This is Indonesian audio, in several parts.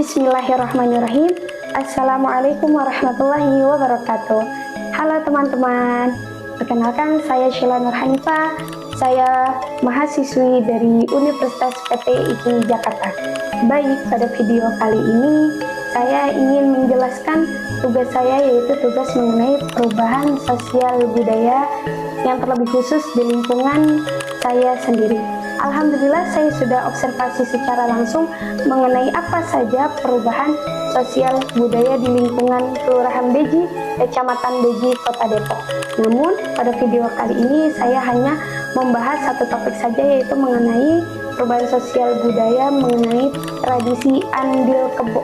Bismillahirrahmanirrahim. Assalamualaikum warahmatullahi wabarakatuh. Halo teman-teman, perkenalkan saya Sheila Nur Hanifah. Saya mahasiswi dari Universitas PT IKI Jakarta. Baik, pada video kali ini saya ingin menjelaskan tugas saya, yaitu tugas mengenai perubahan sosial budaya yang terlebih khusus di lingkungan saya sendiri. Alhamdulillah saya sudah observasi secara langsung mengenai apa saja perubahan sosial budaya di lingkungan Kelurahan Beji, Kecamatan Beji, Kota Depok. Namun pada video kali ini saya hanya membahas satu topik saja, yaitu mengenai perubahan sosial budaya mengenai tradisi Andil Kebo.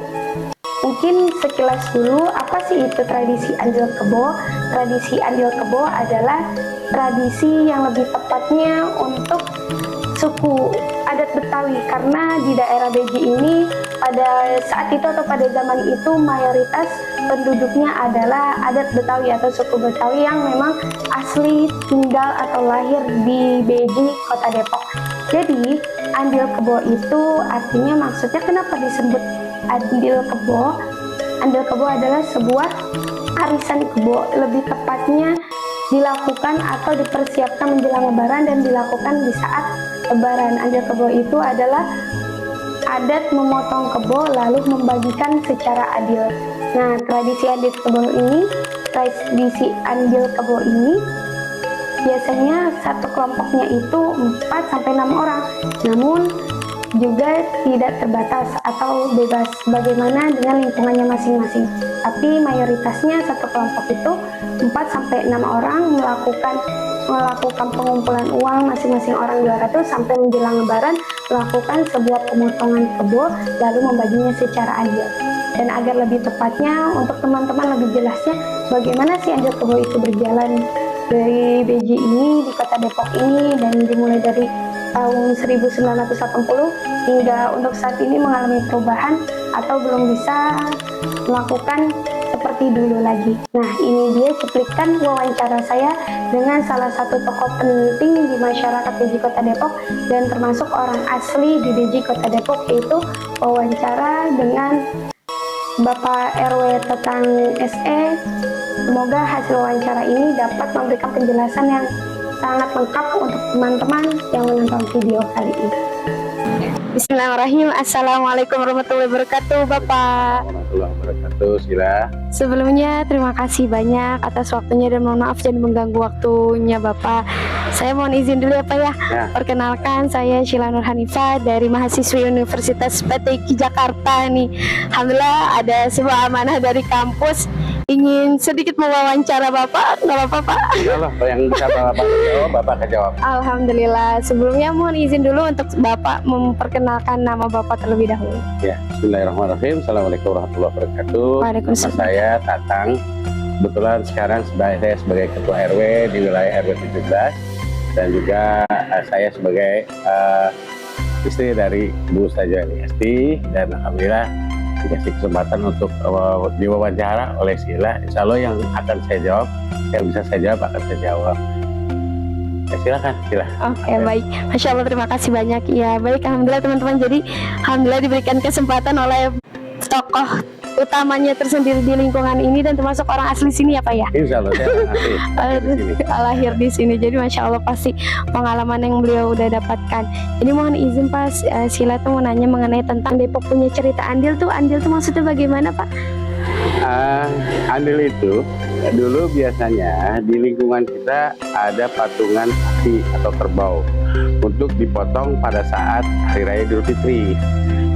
Mungkin sekilas dulu, apa sih itu tradisi Andil Kebo? Tradisi Andil Kebo adalah tradisi yang lebih tepatnya untuk suku adat Betawi, karena di daerah Beji ini pada saat itu atau pada zaman itu mayoritas penduduknya adalah adat Betawi atau suku Betawi yang memang asli tinggal atau lahir di Beji, Kota Depok. Jadi Andil Kebo itu artinya, maksudnya kenapa disebut Andil Kebo? Andil Kebo adalah sebuah arisan kebo, lebih tepatnya dilakukan atau dipersiapkan menjelang Lebaran dan dilakukan di saat Lebaran. Andil Kebo itu adalah adat memotong kebo lalu membagikan secara adil. Nah, tradisi Andil Kebo ini biasanya satu kelompoknya itu 4 sampai 6 orang. Namun juga tidak terbatas atau bebas bagaimana dengan lingkungannya masing-masing. Tapi mayoritasnya satu kelompok itu 4 sampai 6 orang melakukan pengumpulan uang, masing-masing orang 200 sampai menjelang Lebaran melakukan sebuah pemotongan kebo lalu membaginya secara adil. Dan agar lebih tepatnya untuk teman-teman lebih jelasnya bagaimana sih Andil Kebo itu berjalan dari Beji ini di Kota Depok ini, dan dimulai dari tahun 1980 hingga untuk saat ini mengalami perubahan atau belum bisa melakukan seperti dulu lagi. Nah, ini dia cuplikan wawancara saya dengan salah satu tokoh penting di masyarakat Beji Kota Depok dan termasuk orang asli di Beji Kota Depok, yaitu wawancara dengan Bapak RW Tetang SE. Semoga hasil wawancara ini dapat memberikan penjelasan yang sangat lengkap untuk teman-teman yang menonton video kali ini. Bismillahirrahmanirrahim. Assalamualaikum warahmatullahi wabarakatuh, Bapak. Warahmatullahi wabarakatuh, Sila. Sebelumnya terima kasih banyak atas waktunya dan mohon maaf jadi mengganggu waktunya Bapak. Saya mohon izin dulu ya Pak ya. Perkenalkan, saya Sheila Nur Hanifah dari mahasiswi Universitas PT IKI Jakarta nih. Alhamdulillah ada sebuah amanah dari kampus, ingin sedikit mewawancara Bapak, nggak apa-apa Pak? Iyalah, yang bisa Bapak jawab, Bapak akan jawab. Alhamdulillah. Sebelumnya mohon izin dulu untuk Bapak memperkenalkan nama Bapak terlebih dahulu. Ya, Bismillahirrahmanirrahim. Assalamualaikum warahmatullahi wabarakatuh. Waalaikumsalam. Nama saya Tatang. Kebetulan sekarang saya sebagai Ketua RW di wilayah RW 17 dan juga saya sebagai istri dari Bu Ustazah Esti, dan alhamdulillah dikasih kesempatan untuk diwawancara oleh Sila. Insya Allah yang akan saya jawab, yang bisa saya jawab akan saya jawab. Ya, silakan. Oke, baik. Masya Allah, terima kasih banyak. Ya, baik. Alhamdulillah teman-teman. Jadi, alhamdulillah diberikan kesempatan oleh tokoh utamanya tersendiri di lingkungan ini dan termasuk orang asli sini ya Pak ya. Insya Allah saya lahir di sini. Jadi Masya Allah pasti pengalaman yang beliau udah dapatkan. Jadi mohon izin Pak, Sila tuh mau nanya mengenai tentang Depok punya cerita Andil tuh maksudnya bagaimana Pak? Andil itu dulu biasanya di lingkungan kita ada patungan sapi atau kerbau untuk dipotong pada saat Hari Raya Idul Fitri.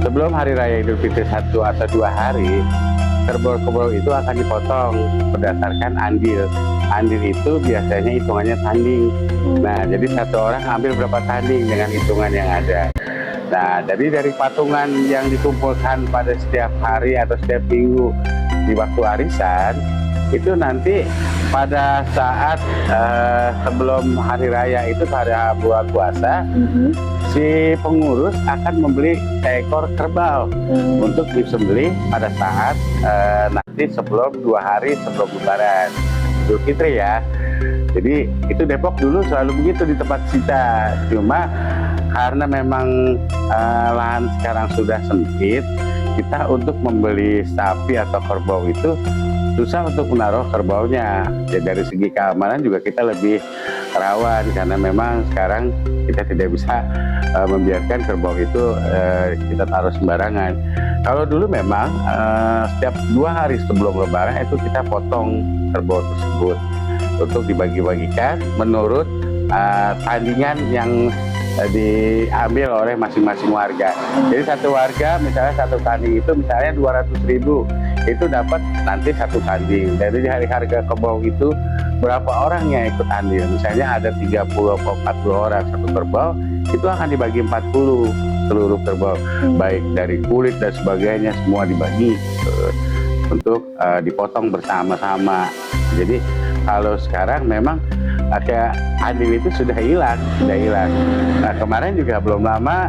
Sebelum Hari Raya Idul Fitri 1 atau 2 hari, kerbau-kerbau itu akan dipotong berdasarkan andil. Andil itu biasanya hitungannya tanding. Nah, jadi satu orang ambil berapa tanding dengan hitungan yang ada. Nah, jadi dari patungan yang dikumpulkan pada setiap hari atau setiap minggu di waktu arisan, itu nanti pada saat sebelum Hari Raya itu pada bulan puasa, si pengurus akan membeli seekor kerbau untuk disembelih pada saat nanti sebelum 2 hari sebelum Lebaran Idul Fitri ya. Jadi itu Depok dulu selalu begitu di tempat kita. Cuma karena memang lahan sekarang sudah sempit, kita untuk membeli sapi atau kerbau itu susah untuk menaruh kerbaunya. Ya, dari segi keamanan juga kita lebih rawan karena memang sekarang kita tidak bisa membiarkan kerbau itu kita taruh sembarangan. Kalau dulu memang setiap 2 hari sebelum Lebaran itu kita potong kerbau tersebut untuk dibagi-bagikan menurut tandingan yang diambil oleh masing-masing warga. Jadi satu warga misalnya satu tanding itu misalnya 200.000, itu dapat nanti satu tanding. Dari hari harga kerbau itu berapa orang yang ikut andil, misalnya ada 30 atau 40 orang satu kerbau, itu akan dibagi 40 seluruh kerbau, baik dari kulit dan sebagainya semua dibagi untuk dipotong bersama-sama. Jadi kalau sekarang memang kayak andil itu sudah hilang. Nah, kemarin juga belum lama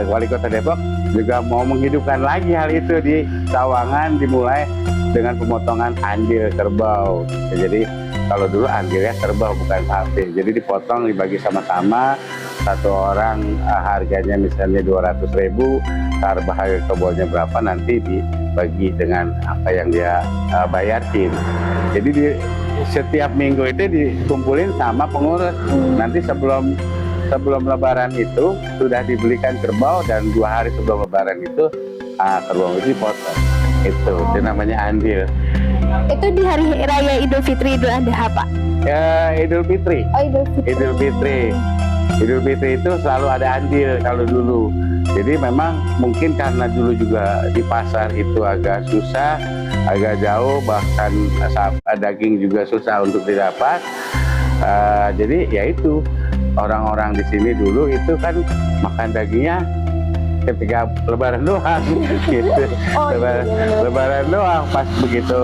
Wali Kota Depok juga mau menghidupkan lagi hal itu di Sawangan, dimulai dengan pemotongan andil kerbau. Jadi kalau dulu andilnya kerbau bukan sapi, jadi dipotong dibagi sama-sama, satu orang harganya misalnya 200.000, harga kerbaunya berapa nanti dibagi dengan apa yang dia bayarin. Jadi di setiap minggu itu dikumpulin sama pengurus. Nanti sebelum Lebaran itu sudah dibelikan kerbau, dan 2 hari sebelum Lebaran itu kerbau itu dipotong. Itu namanya andil. Itu di hari raya Idul Fitri, Idul Adha, Pak? Ya, Idul Fitri. Oh, Idul Fitri. Idul Fitri. Idul Fitri itu selalu ada andil kalau dulu. Jadi memang mungkin karena dulu juga di pasar itu agak susah, agak jauh, bahkan daging juga susah untuk didapat. Jadi ya itu, orang-orang di sini dulu itu kan makan dagingnya ketika Lebaran doang gitu. Lebaran doang, pas begitu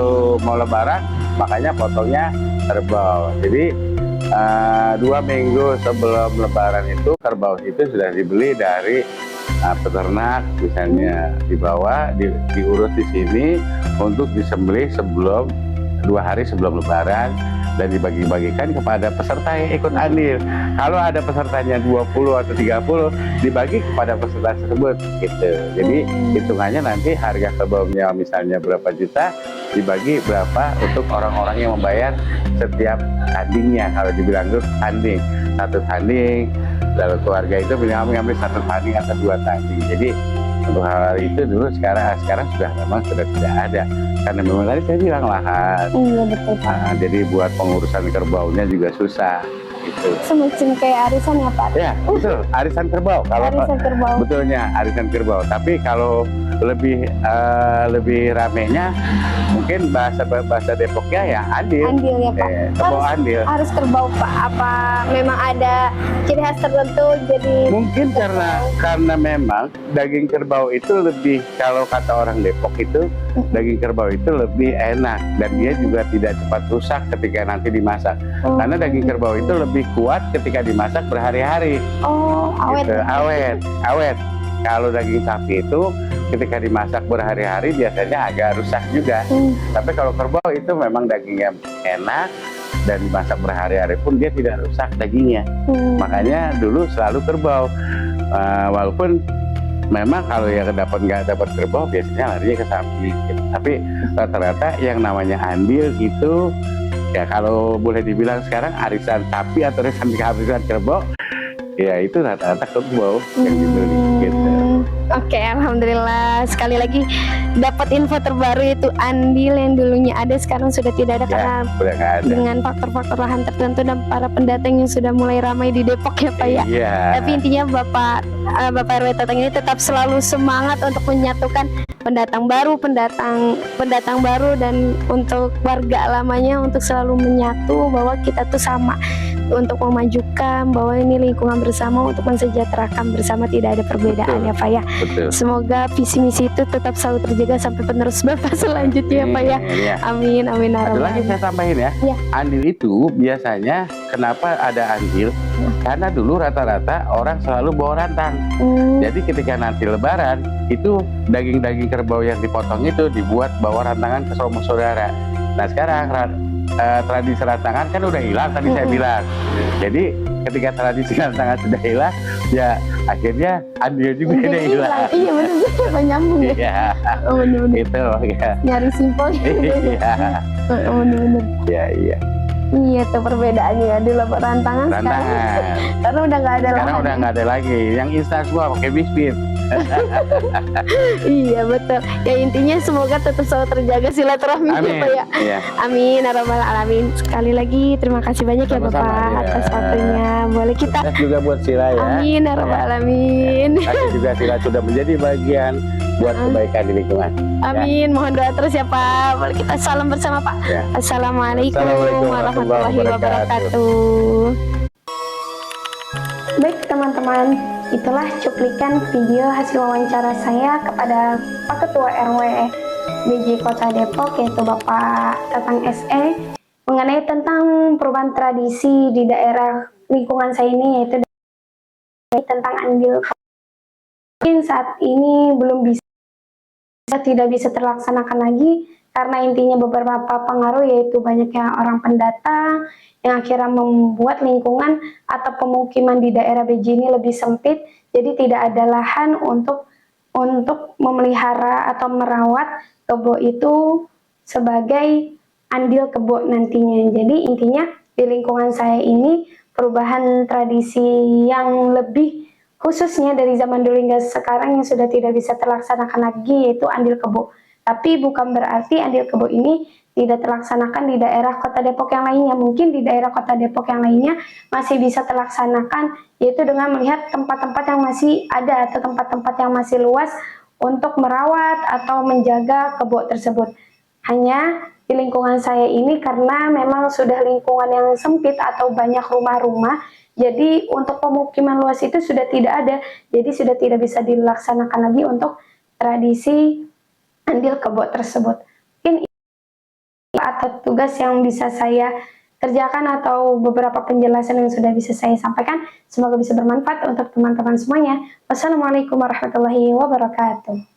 mau Lebaran makanya potongnya kerbau. Jadi 2 minggu sebelum Lebaran itu kerbau itu sudah dibeli dari peternak, misalnya dibawa diurus di sini untuk disembelih sebelum 2 hari sebelum Lebaran, dan dibagi-bagikan kepada peserta yang ikut andil. Kalau ada pesertanya 20 atau 30, dibagi kepada peserta tersebut gitu. Jadi hitungannya nanti harga kerbaunya misalnya berapa juta, dibagi berapa untuk orang-orang yang membayar setiap tandingnya. Kalau dibilang itu tanding, satu tanding, lalu keluarga itu mengambil 1 tanding atau 2 tanding. Jadi untuk hal itu dulu sekarang sudah memang sudah tidak ada, karena memang tadi saya bilang lahan. Iya, betul, Pak. Jadi buat pengurusan kerbaunya juga susah gitu. Semacam kayak arisan ya, Pak? Ya, betul, arisan kerbau. Kalau Arisan kerbau. Betulnya arisan kerbau. Tapi kalau lebih ramenya mungkin bahasa Depoknya ya andil. Andil ya, Pak. Kerbau andil. Harus kerbau, Pak. Apa memang ada ciri khas tertentu jadi Mungkin karena memang daging kerbau itu lebih, kalau kata orang Depok itu daging kerbau itu lebih enak, dan dia juga tidak cepat rusak ketika nanti dimasak. Karena daging kerbau itu lebih kuat ketika dimasak berhari-hari. Oh, awet. Gitu, awet. Kalau daging sapi itu ketika dimasak berhari-hari biasanya agak rusak juga. Tapi kalau kerbau itu memang dagingnya enak, dan dimasak berhari-hari pun dia tidak rusak dagingnya. Makanya dulu selalu kerbau. Walaupun memang kalau yang nggak dapat kerbau biasanya larinya ke sapi gitu. Tapi rata-rata yang namanya andil itu ya, kalau boleh dibilang sekarang arisan sapi atau arisan kerbau, ya itu rata-rata kerbau yang dibeli gitu. Oke, alhamdulillah. Sekali lagi dapat info terbaru, itu andil yang dulunya ada sekarang sudah tidak ada, karena udah nggak ada. dengan faktor-faktor lahan tertentu dan para pendatang yang sudah mulai ramai di Depok ya, Pak ya. Iya. Tapi intinya Bapak RW Tatang ini tetap selalu semangat untuk menyatukan pendatang baru dan untuk warga lamanya, untuk selalu menyatu bahwa kita tuh sama, untuk memajukan bahwa ini lingkungan bersama, untuk mensejahterakan bersama, tidak ada perbedaan. Betul. Ya, Pak ya. Betul. Semoga visi misi itu tetap selalu terjaga sampai penerus Bapak selanjutnya ya, Pak ya. Iya. Amin, amin. Ada lagi saya tambahin ya. Iya. Andil itu biasanya kenapa ada andil? Karena dulu rata-rata orang selalu bawa rantang. Jadi ketika nanti Lebaran itu daging-daging kerbau yang dipotong itu dibuat bawa rantangan ke rumah saudara. Nah sekarang tradisi rantangan kan udah hilang tadi saya bilang. Jadi ketika tradisi rantangan sudah hilang, Ya akhirnya andil juga Jadi dia hilang. Iya betul apa nyambung ya. Iya, Oh, bener-bener. itu ya. Nyari simpel gitu ya. Iya, Bener-bener. iya. Iya tuh perbedaannya ya. Dulu rantangan sekarang. Tantangan. Karena udah nggak ada Sekarang lahan. udah nggak ada lagi. Yang instan semua pakai biskuit. Iya betul. Ya intinya semoga tetap selalu terjaga silaturahmi Amin. Pak ya. Iya. Amin ya rabbal alamin. Sekali lagi terima kasih banyak ya Sama-sama, Bapak ya. atas waktunya. Boleh kita. Sukses juga buat Sila ya. Amin ya rabbal alamin. Tapi juga Sila sudah menjadi bagian buat kebaikan di lingkungan. Amin. Mohon doa terus ya Pak. Boleh kita salam bersama Pak. Ya. Assalamualaikum Assalamualaikum warahmatullahi wabarakatuh. Baik teman-teman, itulah cuplikan video hasil wawancara saya kepada Pak Ketua RW BJ Kota Depok, yaitu Bapak Tatang SE, mengenai tentang perubahan tradisi di daerah lingkungan saya ini, yaitu tentang andil. Mungkin saat ini belum bisa, tidak bisa terlaksanakan lagi karena intinya beberapa pengaruh, yaitu banyaknya orang pendatang yang akhirnya membuat lingkungan atau pemukiman di daerah BJ ini lebih sempit, jadi tidak ada lahan untuk memelihara atau merawat kebo itu sebagai andil kebo nantinya. Jadi intinya di lingkungan saya ini perubahan tradisi yang lebih khususnya dari zaman dulu hingga sekarang yang sudah tidak bisa terlaksanakan lagi, yaitu andil kebo. Tapi bukan berarti andil kebo ini tidak terlaksanakan di daerah Kota Depok yang lainnya. Mungkin di daerah Kota Depok yang lainnya masih bisa terlaksanakan, yaitu dengan melihat tempat-tempat yang masih ada atau tempat-tempat yang masih luas untuk merawat atau menjaga kebo tersebut. Hanya di lingkungan saya ini karena memang sudah lingkungan yang sempit atau banyak rumah-rumah, jadi untuk pemukiman luas itu sudah tidak ada, jadi sudah tidak bisa dilaksanakan lagi untuk tradisi andil kebo tersebut. Mungkin atau tugas yang bisa saya kerjakan atau beberapa penjelasan yang sudah bisa saya sampaikan, semoga bisa bermanfaat untuk teman-teman semuanya. Wassalamualaikum warahmatullahi wabarakatuh.